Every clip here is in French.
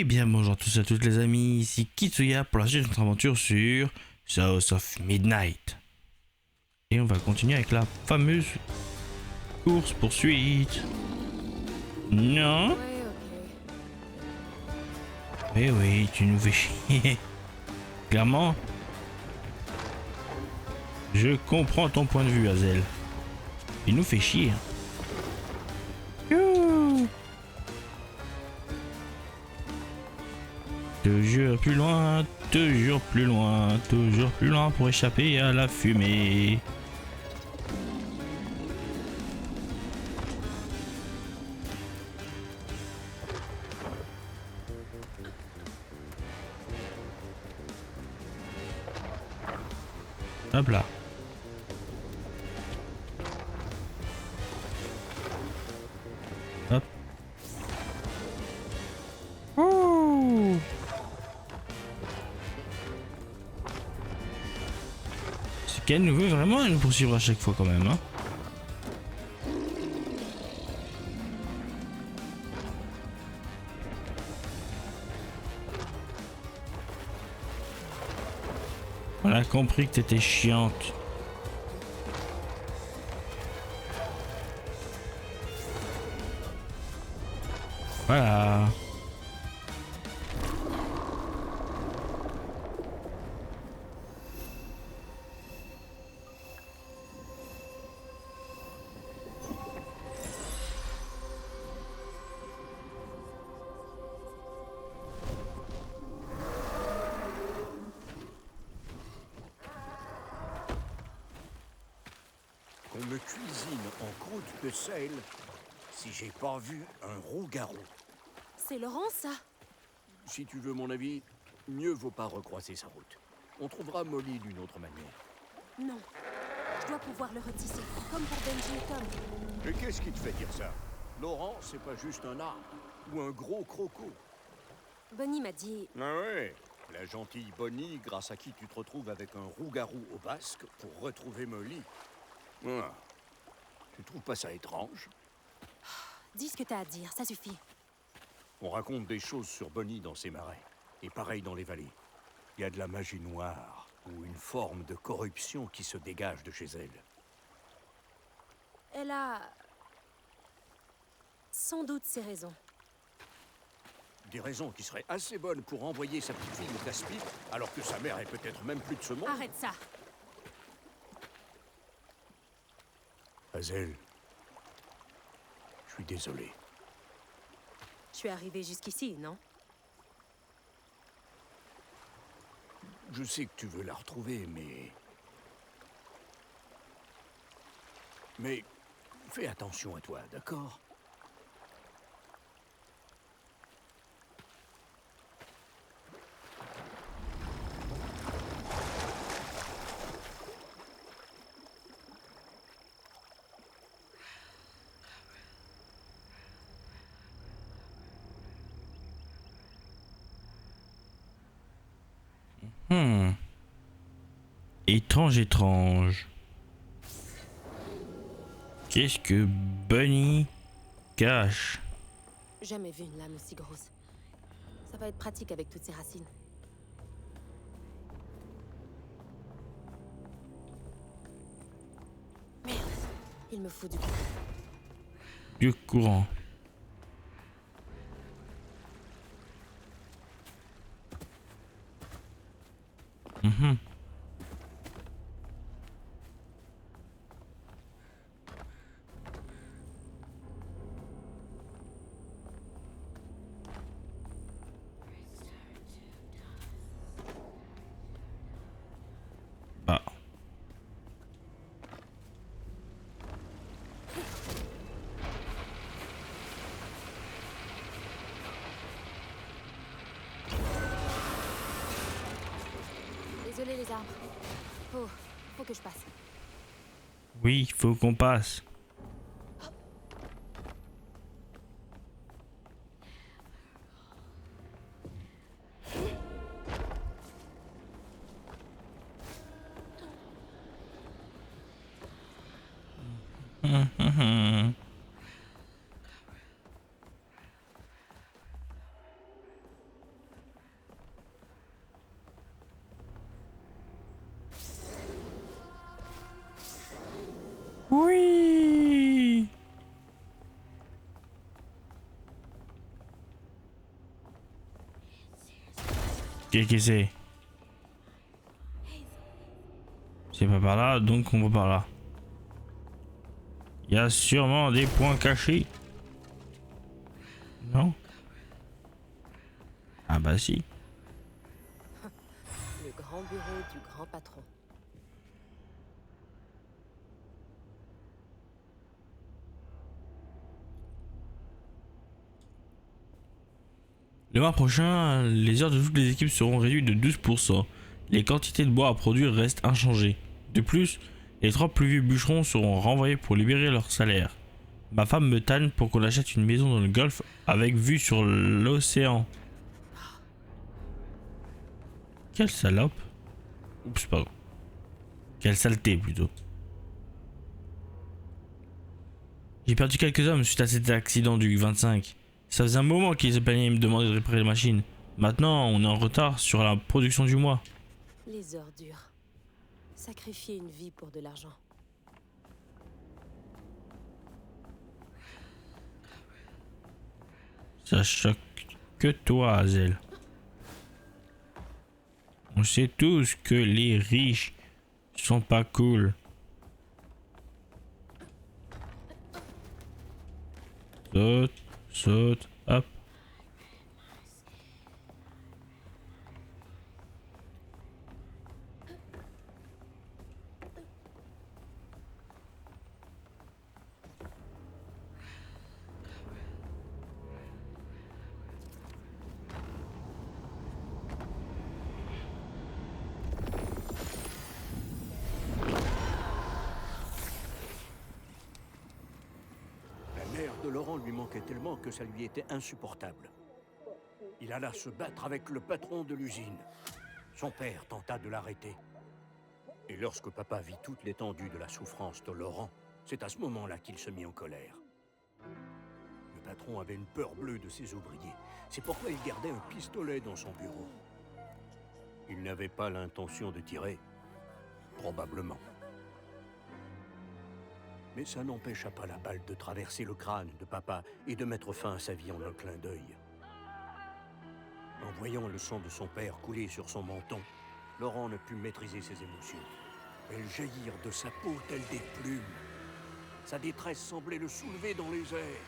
Eh bien bonjour à tous et à toutes les amis, ici Kitsuya pour la suite de notre aventure sur South of Midnight. Et on va continuer avec la fameuse course poursuite. Non? Ouais, ok. Eh oui, tu nous fais chier. Clairement, je comprends ton point de vue, Hazel. Il nous fait chier. Youhou. Toujours plus loin, toujours plus loin, toujours plus loin pour échapper à la fumée. Hop là. Hop. Ouh. C'est qu'elle nous veut vraiment nous poursuivre à chaque fois quand même, hein. On a compris que t'étais chiante. Voilà. Qu'on me cuisine en croûte de sel si j'ai pas vu un roux-garou. C'est Laurent, ça? Si tu veux mon avis, mieux vaut pas recroiser sa route. On trouvera Molly d'une autre manière. Non. Je dois pouvoir le retisser, comme pour Benji et Tom. Mais qu'est-ce qui te fait dire ça? Laurent, c'est pas juste un arbre ou un gros croco. Bonnie m'a dit... Ah ouais, la gentille Bonnie, grâce à qui tu te retrouves avec un roux-garou au basque pour retrouver Molly. Ah. Tu trouves pas ça étrange? Dis ce que t'as à dire, ça suffit. On raconte des choses sur Bonnie dans ces marais. Et pareil dans les vallées. Il y a de la magie noire, ou une forme de corruption qui se dégage de chez elle. Elle a... sans doute ses raisons. Des raisons qui seraient assez bonnes pour envoyer sa petite fille au casse-pipe, alors que sa mère est peut-être même plus de ce monde. Arrête ça! Hazel, je suis désolé. Je suis arrivée jusqu'ici, non? Je sais que tu veux la retrouver, mais fais attention à toi, d'accord? Étrange, étrange. Qu'est-ce que Bunny cache? Jamais vu une lame aussi grosse. Ça va être pratique avec toutes ces racines. Merde, il me faut du coup. Du courant. Mhm. Ah. Désolé les arbres. Faut que je passe. Oui, il faut qu'on passe. Mhm. Oui. Qu'est-ce que c'est? C'est pas par là, donc on va par là. Il y a sûrement des points cachés. Non? Ah bah si. Le grand bureau du grand patron. Le mois prochain, les heures de toutes les équipes seront réduites de 12%. Les quantités de bois à produire restent inchangées. De plus, les 3 plus vieux bûcherons seront renvoyés pour libérer leur salaire. Ma femme me tanne pour qu'on achète une maison dans le golfe avec vue sur l'océan. Quelle salope. Oups, pardon. Quelle saleté plutôt. J'ai perdu quelques hommes suite à cet accident du 25. Ça faisait un moment qu'ils se plaignaient et me demandaient de réparer les machines. Maintenant, on est en retard sur la production du mois. Les ordures. Sacrifier une vie pour de l'argent. Ça choque que toi, Hazel. On sait tous que les riches sont pas cool. Saute, saute, hop. La mère de Laurent lui manquait tellement que ça lui était insupportable. Il alla se battre avec le patron de l'usine. Son père tenta de l'arrêter. Et lorsque papa vit toute l'étendue de la souffrance de Laurent, c'est à ce moment-là qu'il se mit en colère. Le patron avait une peur bleue de ses ouvriers. C'est pourquoi il gardait un pistolet dans son bureau. Il n'avait pas l'intention de tirer. Probablement. Mais ça n'empêcha pas la balle de traverser le crâne de papa et de mettre fin à sa vie en un clin d'œil. En voyant le sang de son père couler sur son menton, Laurent ne put maîtriser ses émotions. Elles jaillirent de sa peau telles des plumes. Sa détresse semblait le soulever dans les airs.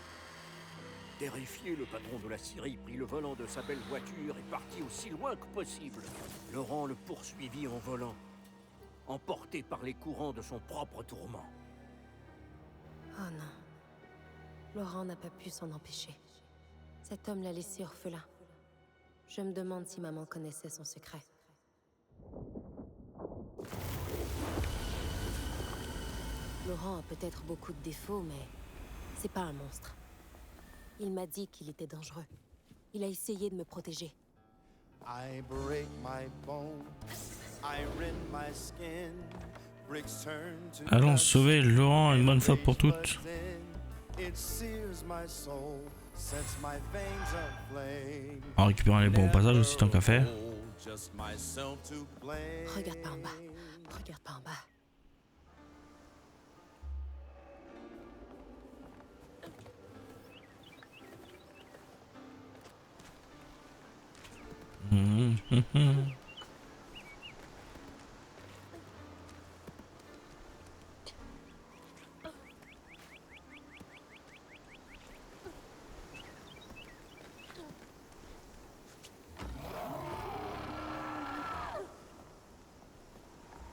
Terrifié, le patron de la scierie prit le volant de sa belle voiture et partit aussi loin que possible. Laurent le poursuivit en volant, emporté par les courants de son propre tourment. Oh non. Laurent n'a pas pu s'en empêcher. Cet homme l'a laissé orphelin. Je me demande si maman connaissait son secret. Laurent a peut-être beaucoup de défauts, mais c'est pas un monstre. Il m'a dit qu'il était dangereux. Il a essayé de me protéger. I break my bones, I rend my skin, bricks turn to Allons dust, sauver Laurent une bonne fois pour toutes. but then it sears my soul, sets my veins aflame. En récupérant les bons passages aussi tant qu'à faire. Just myself to blame. Regarde pas en bas. Regarde pas en bas.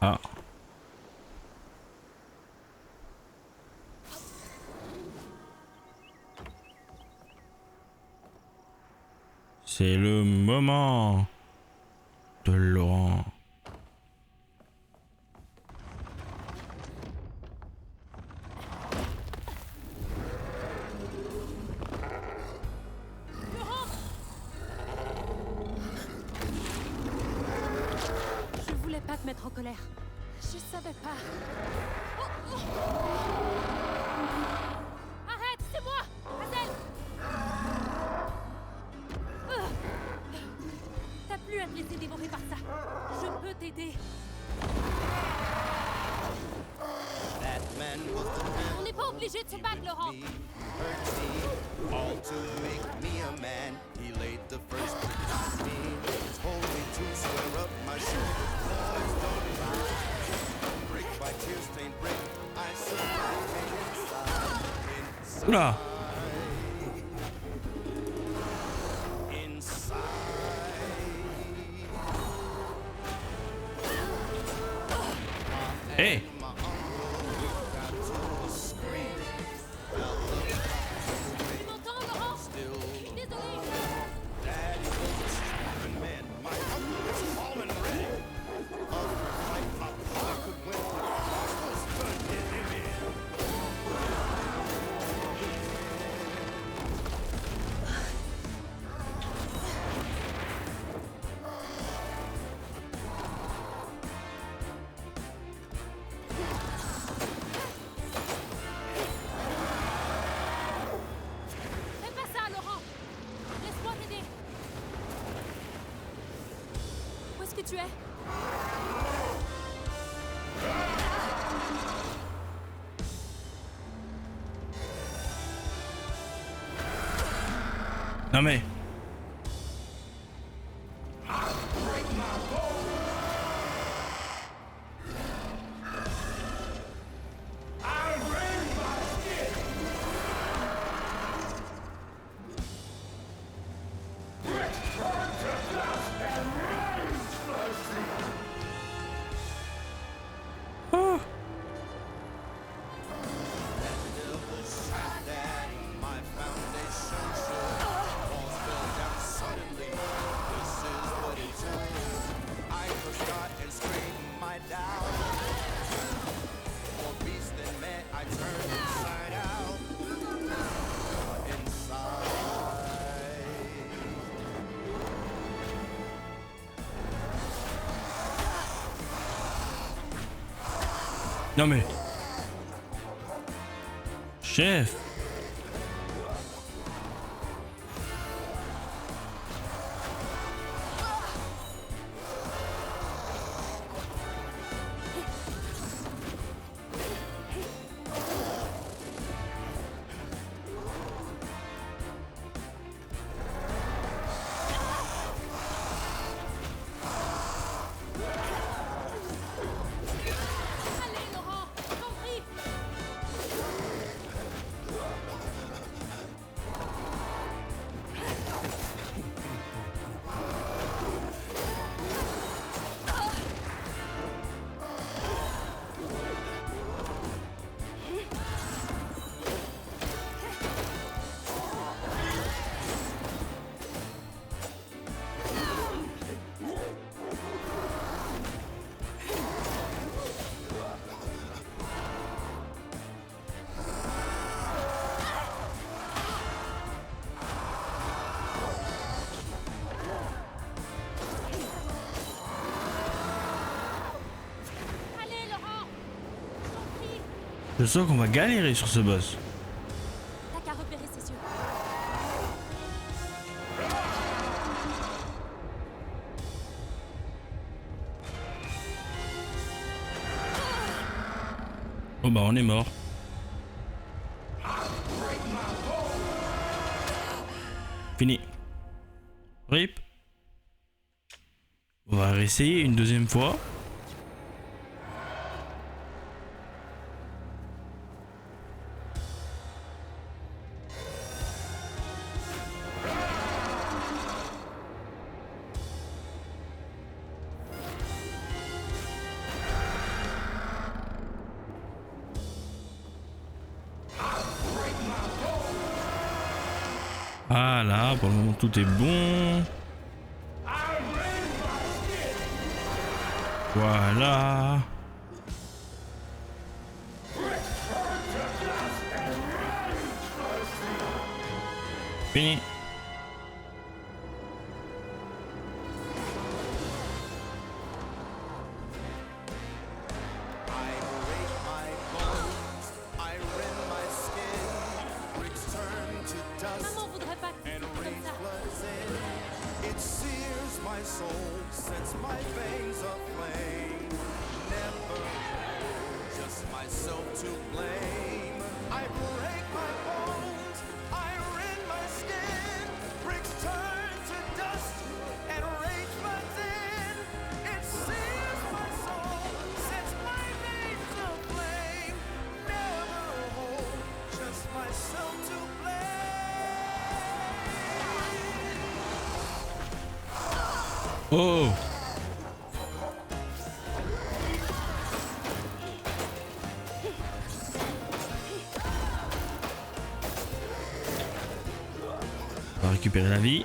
Ah. C'est le moment de Laurent. Je voulais pas te mettre en colère. Je savais pas. Arrête, c'est moi, Hazel. T'as plus à te laisser dévorer par ça. Je peux t'aider. That man was the obligé de se battre, Laurent. hurt me, all to make me a man. He laid the first brick on me, told me to square up my shoulders. Boys don't lie. Brick by tear-stained brick, I survived inside. Oula. Hey. Tu m'entends, Laurent? Désolé. Fais pas ça, Laurent. Laisse-moi t'aider. Où est-ce que tu es? Non mais. Oh. Non mais. Chef. Allez, Laurent, je t'en prie. Allez, Laurent, je t'en prie. Je sens qu'on va galérer sur ce boss. T'as qu'à repérer ses yeux. Oh bah on est mort. Fini. RIP. On va réessayer une deuxième fois. Ah là, pour le moment tout est bon. Voilà. Fini. Maman voudrait pas que tu fasses comme ça. It sears my soul, sets my veins aflame. Never just myself to blame. I Oh! On va récupérer la vie.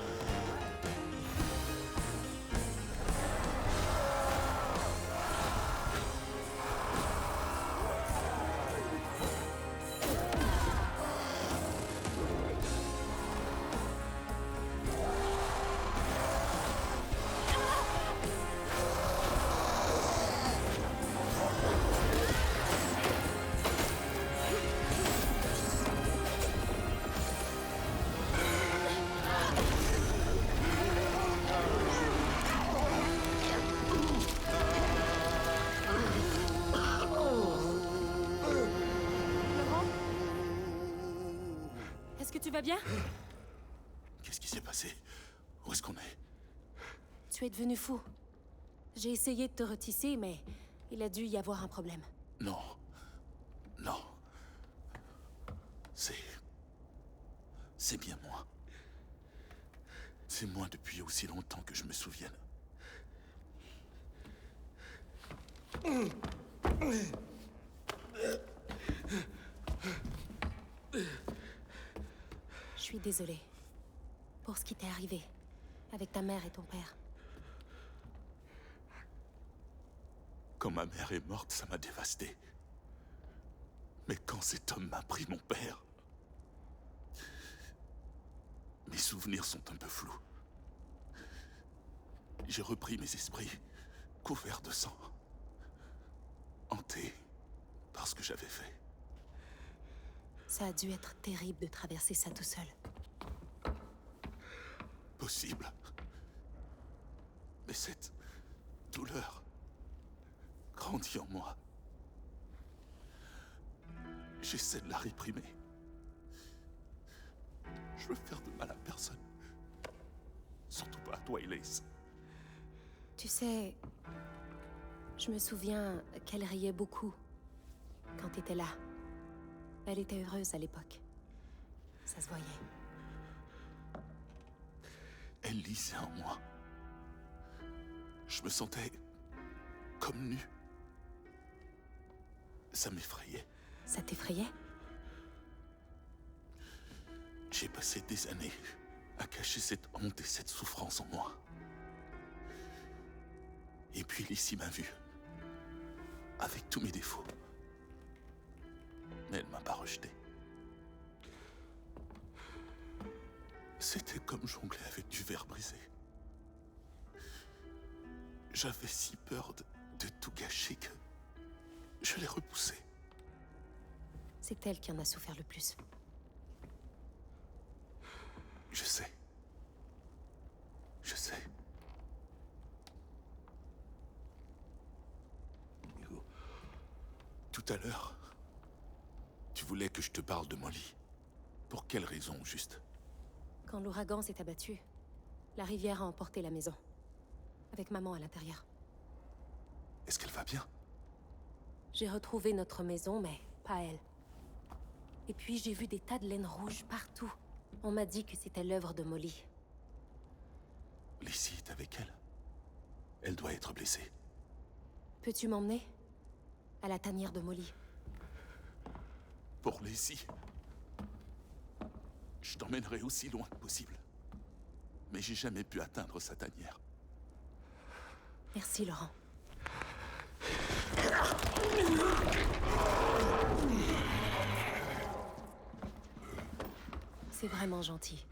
Est-ce que tu vas bien? Qu'est-ce qui s'est passé? Où est-ce qu'on est? Tu es devenu fou. J'ai essayé de te retisser, mais il a dû y avoir un problème. Non. Non. C'est bien moi. C'est moi depuis aussi longtemps que je me souvienne. Je suis désolée. Pour ce qui t'est arrivé. Avec ta mère et ton père. Quand ma mère est morte, ça m'a dévasté. Mais quand cet homme m'a pris mon père... Mes souvenirs sont un peu flous. J'ai repris mes esprits, couverts de sang. Hanté par ce que j'avais fait. Ça a dû être terrible de traverser ça tout seul. Possible. Mais cette douleur grandit en moi. J'essaie de la réprimer. Je veux faire de mal à personne. Surtout pas à toi, Elise. Tu sais... Je me souviens qu'elle riait beaucoup. Quand t'étais là. Elle était heureuse à l'époque. Ça se voyait. Elle lisait en moi. Je me sentais comme nu. Ça m'effrayait. Ça t'effrayait? J'ai passé des années à cacher cette honte et cette souffrance en moi. Et puis Lissy m'a vu. Avec tous mes défauts. Mais elle m'a pas rejeté. C'était comme jongler avec du verre brisé. J'avais si peur de tout gâcher que je l'ai repoussée. C'est elle qui en a souffert le plus. Je sais. Je sais. Tout à l'heure, tu voulais que je te parle de Molly. Pour quelle raison, au juste? Quand l'ouragan s'est abattu, la rivière a emporté la maison. Avec maman à l'intérieur. Est-ce qu'elle va bien? J'ai retrouvé notre maison, mais pas elle. Et puis j'ai vu des tas de laine rouge partout. On m'a dit que c'était l'œuvre de Molly. Lissy est avec elle. Elle doit être blessée. Peux-tu m'emmener? À la tanière de Molly. Pour Lissy, je t'emmènerai aussi loin que possible. Mais j'ai jamais pu atteindre sa tanière. Merci, Laurent. C'est vraiment gentil.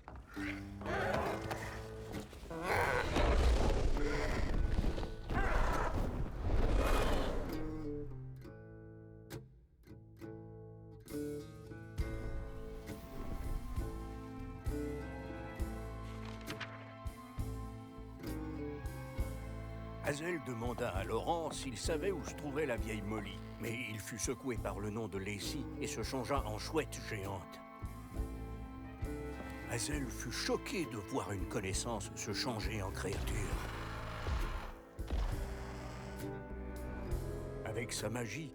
Hazel demanda à Laurent s'il savait où se trouvait la vieille Molly, mais il fut secoué par le nom de Lacey et se changea en chouette géante. Hazel fut choquée de voir une connaissance se changer en créature. Avec sa magie,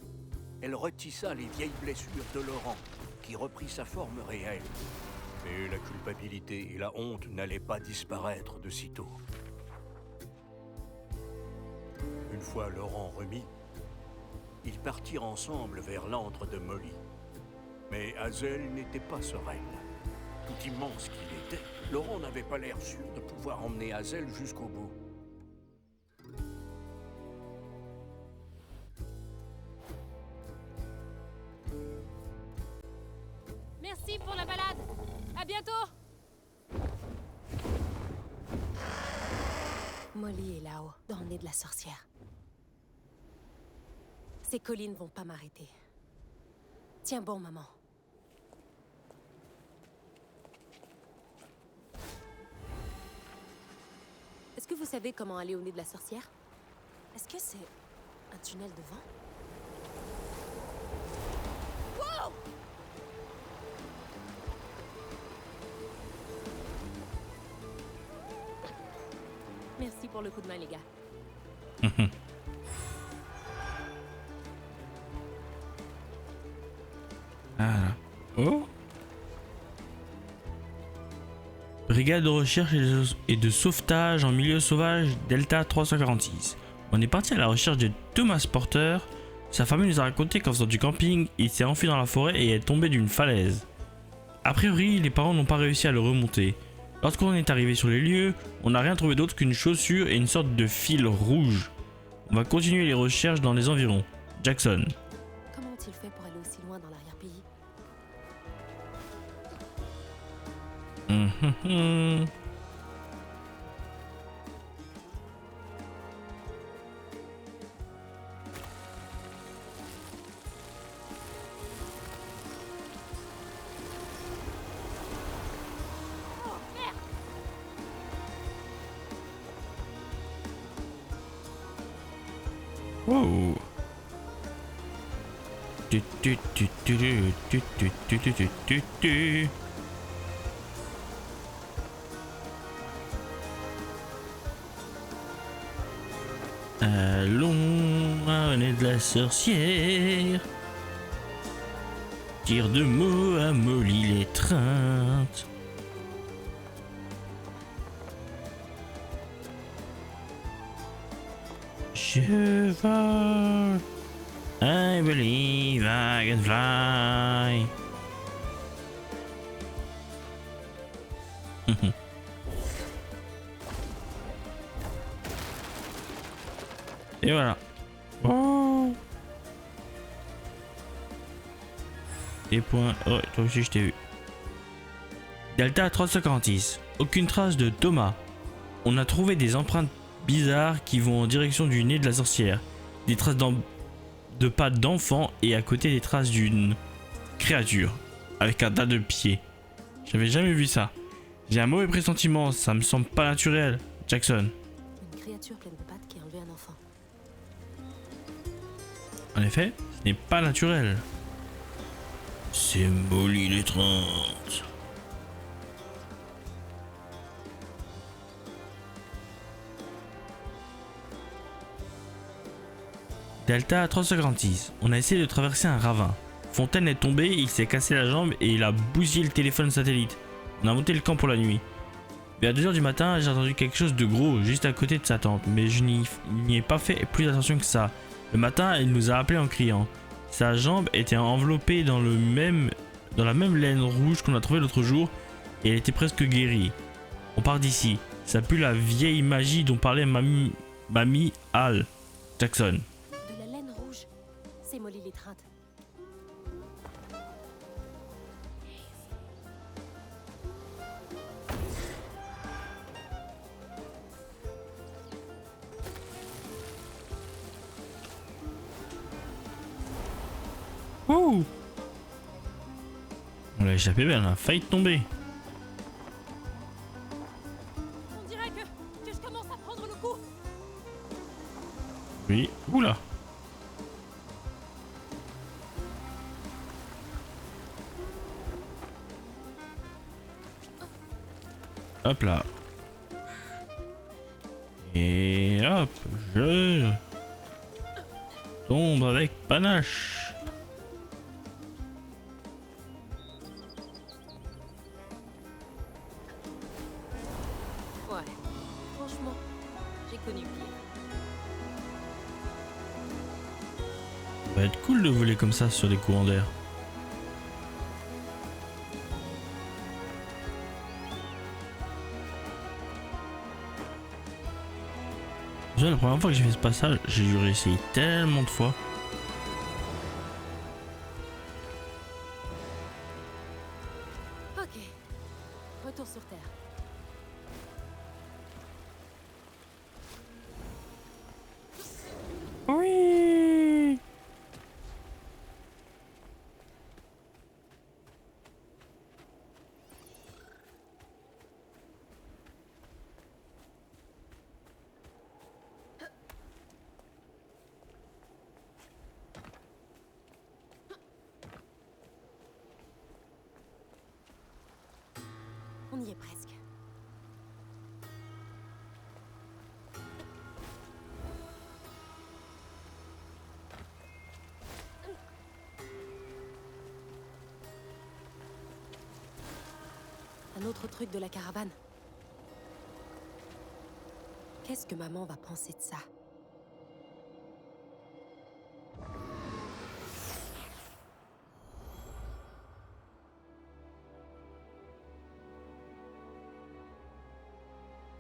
elle retissa les vieilles blessures de Laurent, qui reprit sa forme réelle. Mais la culpabilité et la honte n'allaient pas disparaître de sitôt. Une fois Laurent remis, ils partirent ensemble vers l'antre de Molly. Mais Hazel n'était pas sereine. Tout immense qu'il était, Laurent n'avait pas l'air sûr de pouvoir emmener Hazel jusqu'au bout. Merci pour la balade. À bientôt. Molly est là-haut, dans le nez de la sorcière. Ces collines vont pas m'arrêter. Tiens bon, maman. Est-ce que vous savez comment aller au nez de la sorcière? Est-ce que c'est un tunnel de vent? Wow! Merci pour le coup de main, les gars. Voilà. Oh. Brigade de recherche et de sauvetage en milieu sauvage Delta 346. On est parti à la recherche de Thomas Porter. Sa famille nous a raconté qu'en faisant du camping, il s'est enfui dans la forêt et est tombé d'une falaise. A priori, les parents n'ont pas réussi à le remonter. Lorsqu'on est arrivé sur les lieux, on n'a rien trouvé d'autre qu'une chaussure et une sorte de fil rouge. On va continuer les recherches dans les environs. Jackson. Comment ont-ils fait pour aller aussi loin dans l'arrière-pays? Wow. Allons à nez de la sorcière. Tire de mots à Molly l'étreinte. Je vole. I believe I can fly. Et voilà. Oh. Des points. Oh, toi aussi je t'ai vu. Delta 346. Aucune trace de Thomas. On a trouvé des empreintes bizarres qui vont en direction du nez de la sorcière. Des traces de pas d'enfant et à côté des traces d'une créature avec un tas de pieds. J'avais jamais vu ça. J'ai un mauvais pressentiment, ça me semble pas naturel. Jackson. Une créature pleine de pattes qui a enlevé un enfant. En effet, ce n'est pas naturel. C'est Molly l'étreinte. Delta 346. On a essayé de traverser un ravin. Fontaine est tombé, il s'est cassé la jambe et il a bousillé le téléphone satellite. On a monté le camp pour la nuit. Vers 2 h du matin, j'ai entendu quelque chose de gros juste à côté de sa tente, mais je n'y ai pas fait plus attention que ça. Le matin, il nous a appelé en criant. Sa jambe était enveloppée dans la même laine rouge qu'on a trouvée l'autre jour et elle était presque guérie. On part d'ici. Ça pue la vieille magie dont parlait Mamie Hal. Jackson. De la laine rouge. C'est Molly l'étreinte. Ouh. On l'a échappé belle, on a failli tomber. On dirait que je commence à prendre le coup. Oui, oula. Hop là. Et hop, je tombe avec panache. Ouais. Franchement, j'ai connu pire. Ça va être cool de voler comme ça sur des courants d'air. Déjà, la première fois que j'ai fait ce passage, j'ai dû réessayer tellement de fois. Ok. Retour sur Terre. Oui. On y est presque. Un autre truc de la caravane. Qu'est-ce que maman va penser de ça?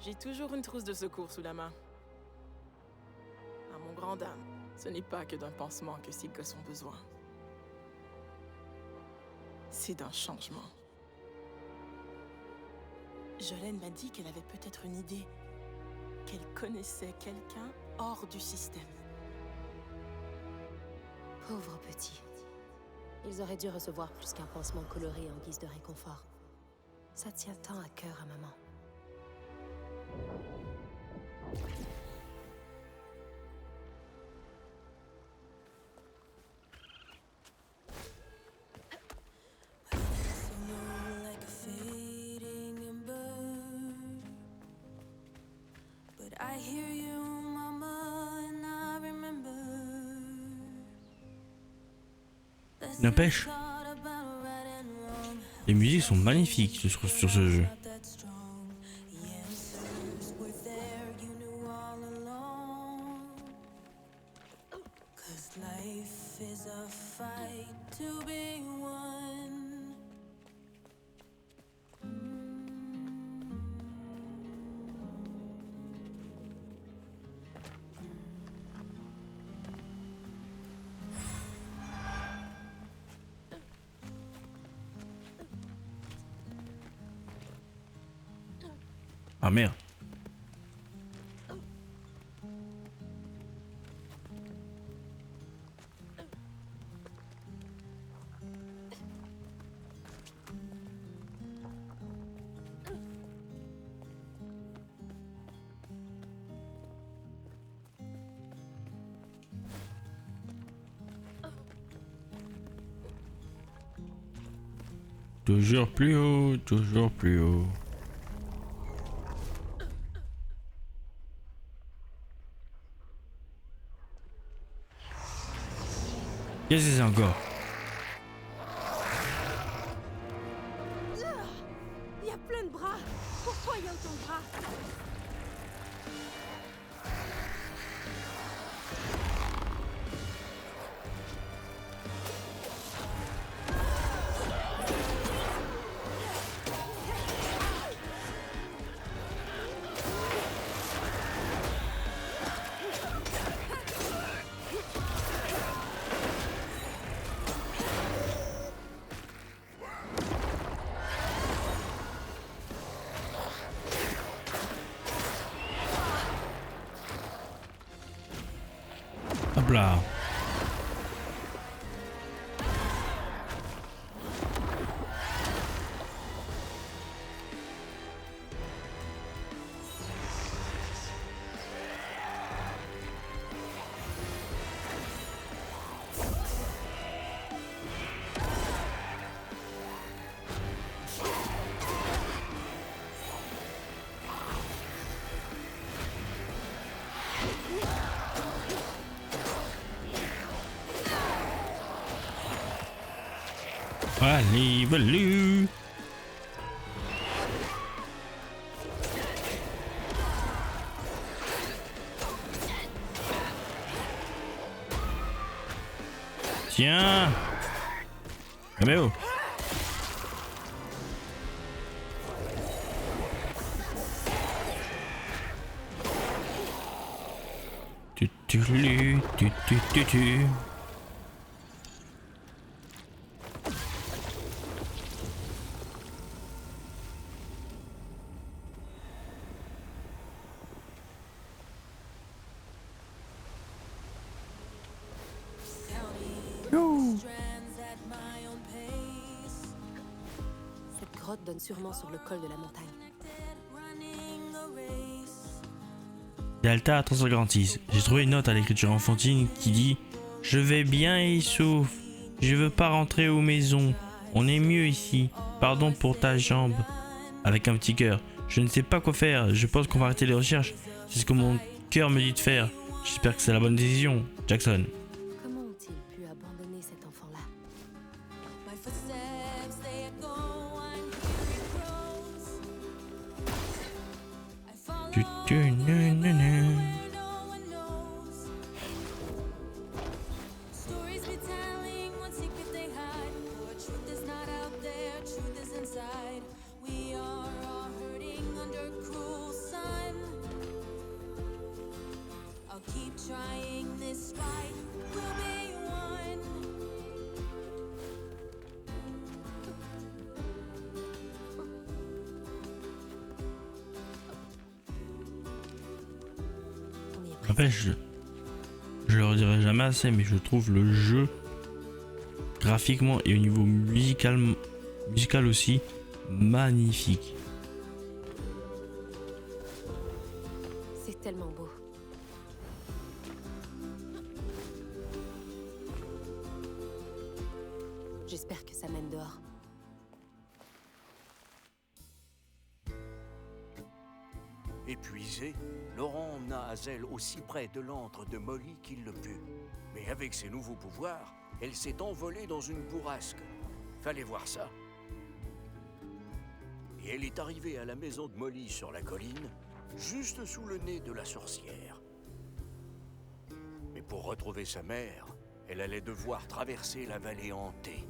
J'ai toujours une trousse de secours sous la main. À mon grand dame, ce n'est pas que d'un pansement que ces gosses ont besoin. C'est d'un changement. Jolene m'a dit qu'elle avait peut-être une idée, qu'elle connaissait quelqu'un hors du système. Pauvre petit. Ils auraient dû recevoir plus qu'un pansement coloré en guise de réconfort. Ça tient tant à cœur à maman. Like a fading ember, but I hear you, Mama, and I remember. N'empêche, les musiques sont magnifiques, je trouve, sur ce jeu. Life is a fight to be won. Ah merde. Toujours plus haut, toujours plus haut. Qu'est-ce que c'est encore? Il y a plein de bras. Pourquoi il y a autant de bras? Hop là. Allez, valu. Tiens. Mais oh. Tu. Cette grotte donne sûrement sur le col de la montagne. Delta 346. J'ai trouvé une note à l'écriture enfantine qui dit « Je vais bien, Issouf. Je veux pas rentrer aux maisons. On est mieux ici. Pardon pour ta jambe. » Avec un petit cœur. Je ne sais pas quoi faire. Je pense qu'on va arrêter les recherches. C'est ce que mon cœur me dit de faire. J'espère que c'est la bonne décision. Jackson. Comment ont-ils pu abandonner cet enfant-là? My footsteps, they echo on eerie roads. I follow where no one knows. Stories be telling, one secret they hide. For truth is not out there, truth is inside. We are all hurting under cruel sun. I'll keep trying this fight. We'll be one. On y est presque. N'empêche, je le redirai jamais assez, mais je trouve le jeu graphiquement et au niveau musical aussi magnifique. C'est tellement beau. J'espère que ça mène dehors. Épuisé, Laurent emmena Hazel aussi près de l'antre de Molly qu'il le put. Mais avec ses nouveaux pouvoirs, elle s'est envolée dans une bourrasque. Fallait voir ça. Et elle est arrivée à la maison de Molly sur la colline, juste sous le nez de la sorcière. Mais pour retrouver sa mère, elle allait devoir traverser la vallée hantée.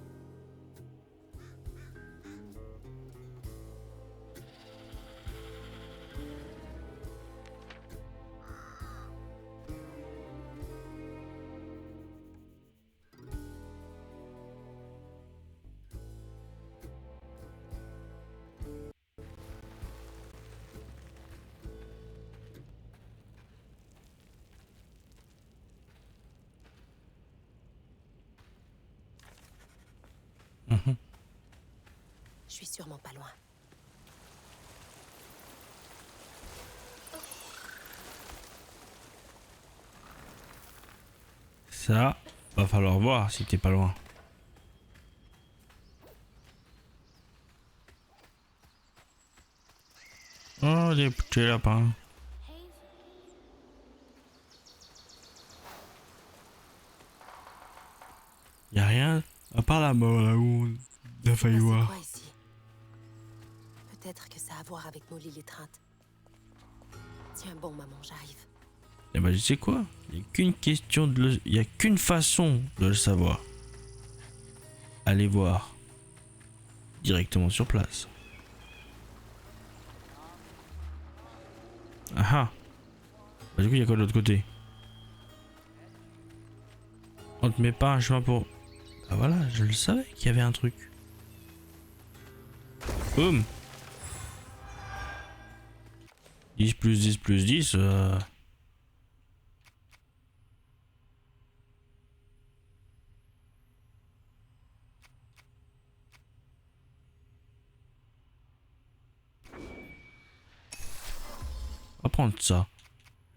Je suis sûrement pas loin. Ça, va falloir voir si t'es pas loin. Oh, des petits lapins. Y'a rien à part la mort là où on a failli C'est voir. quoi ici? Peut-être que ça a à voir avec Molly l'étreinte. Tiens bon, maman, j'arrive. Et bah, tu sais quoi? Il y a qu'une façon de le savoir. Allez voir directement sur place. Ah ah. Bah, du coup, il y a quoi de l'autre côté? On te met pas un chemin pour... Ah voilà, je le savais qu'il y avait un truc. Boum. 10 plus 10 plus 10... On va prendre ça.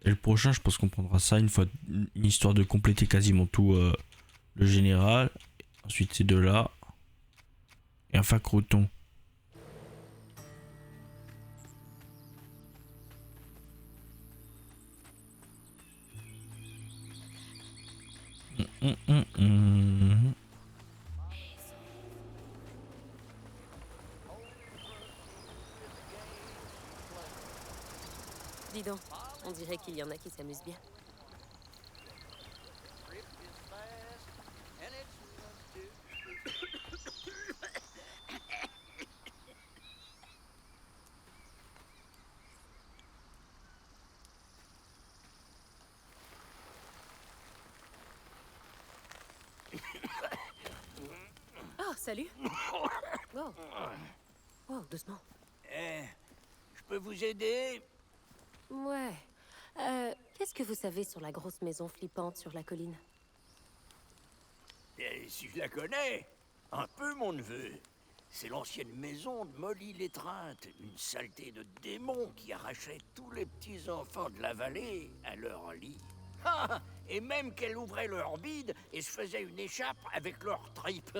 Et le prochain, je pense qu'on prendra ça une fois, une histoire de compléter quasiment tout le général. Ensuite, ces deux-là. Et un facroton. Dis donc, on dirait qu'il y en a qui s'amusent bien. Trip is fast and it's salut. Oh. Oh, doucement. Je peux vous aider? Ouais. Qu'est-ce que vous savez sur la grosse maison flippante sur la colline? Si je la connais? Un peu, mon neveu. C'est l'ancienne maison de Molly l'étreinte, une saleté de démon qui arrachait tous les petits-enfants de la vallée à leur lit. Ah, et même qu'elle ouvrait leur bide et se faisait une échappe avec leurs tripes.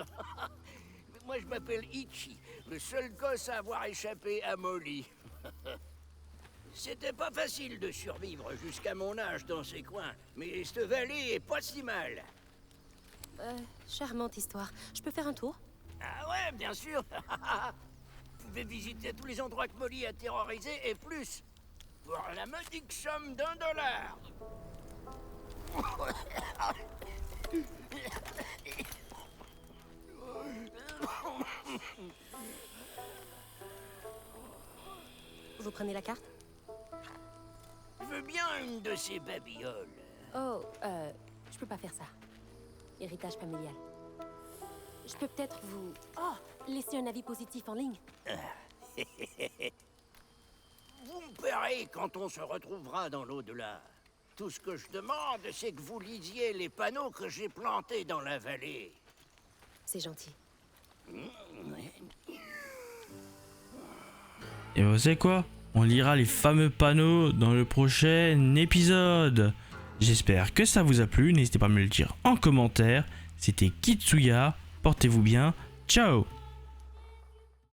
Moi, je m'appelle Ichi, le seul gosse à avoir échappé à Molly. C'était pas facile de survivre jusqu'à mon âge dans ces coins, mais cette vallée est pas si mal. Charmante histoire. Je peux faire un tour? Ah ouais, bien sûr. Vous pouvez visiter tous les endroits que Molly a terrorisés et plus, pour la modique somme d'$1. Vous prenez la carte? Je veux bien une de ces babioles. Oh, je peux pas faire ça. Héritage familial. Je peux peut-être vous... Oh, laisser un avis positif en ligne. Vous me paierez quand on se retrouvera dans l'au-delà. Tout ce que je demande, c'est que vous lisiez les panneaux que j'ai plantés dans la vallée. C'est gentil. Et vous savez quoi? On lira les fameux panneaux dans le prochain épisode. J'espère que ça vous a plu. N'hésitez pas à me le dire en commentaire. C'était Kitsuya. Portez-vous bien. Ciao!